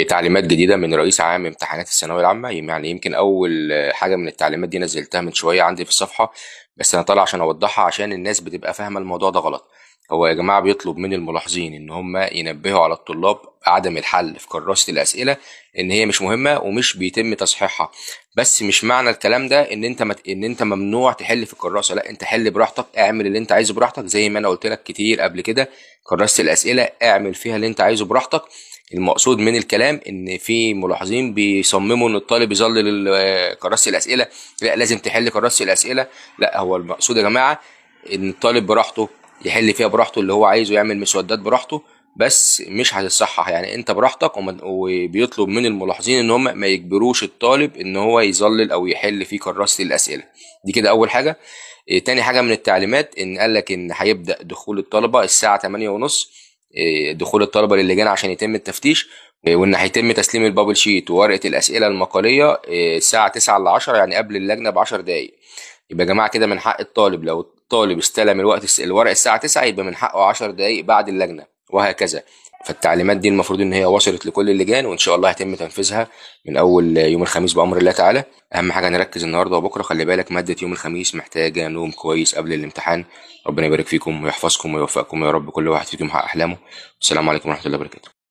تعليمات جديدة من رئيس عام امتحانات الثانوية العامة. يعني يمكن أول حاجة من التعليمات دي نزلتها من شوية عندي في الصفحة، بس أنا طالع عشان أوضحها عشان الناس بتبقى فاهمة الموضوع ده غلط. هو يا جماعة بيطلب من الملاحظين إن هم ينبهوا على الطلاب عدم الحل في كراسة الأسئلة، إن هي مش مهمة ومش بيتم تصحيحها. بس مش معنى الكلام ده إن أنت ممنوع تحل في الكراسة. لا، أنت حل براحتك، اعمل اللي أنت عايزه براحتك، زي ما أنا قلت لك كتير قبل كده. كراسة الأسئلة اعمل فيها اللي أنت عايزه براحتك. المقصود من الكلام ان في ملاحظين بيصمموا ان الطالب يظلل كراسة الاسئله، لا لازم تحل كراسة الاسئله. لا، هو المقصود يا جماعه ان الطالب براحته يحل فيها براحته اللي هو عايزه، يعمل مسودات براحته، بس مش هتتصحح. يعني انت براحتك، وبيطلب من الملاحظين ان هم ما يجبروش الطالب ان هو يظلل او يحل في كراسة الاسئله. دي كده اول حاجه. تاني حاجة من التعليمات إن قال لك إن هيبدأ دخول الطلبة الساعة 8:30. دخول الطلبة للجان عشان يتم التفتيش. وإن هيتم تسليم البابل شيت وورقة الأسئلة المقالية الساعة 9 ل 10، يعني قبل اللجنة ب10 دقايق. يبقى يا جماعة كده من حق الطالب، لو الطالب استلم الورق الساعة 9، يبقى من حقه 10 دقايق بعد اللجنة، وهكذا. فالتعليمات دي المفروض ان هي وصلت لكل اللجان، وان شاء الله هيتم تنفيذها من اول يوم الخميس بامر الله تعالى. اهم حاجه نركز النهارده وبكره. خلي بالك ماده يوم الخميس محتاجه نوم كويس قبل الامتحان. ربنا يبارك فيكم ويحفظكم ويوفقكم يا رب، كل واحد فيكم يحقق احلامه. السلام عليكم ورحمه الله وبركاته.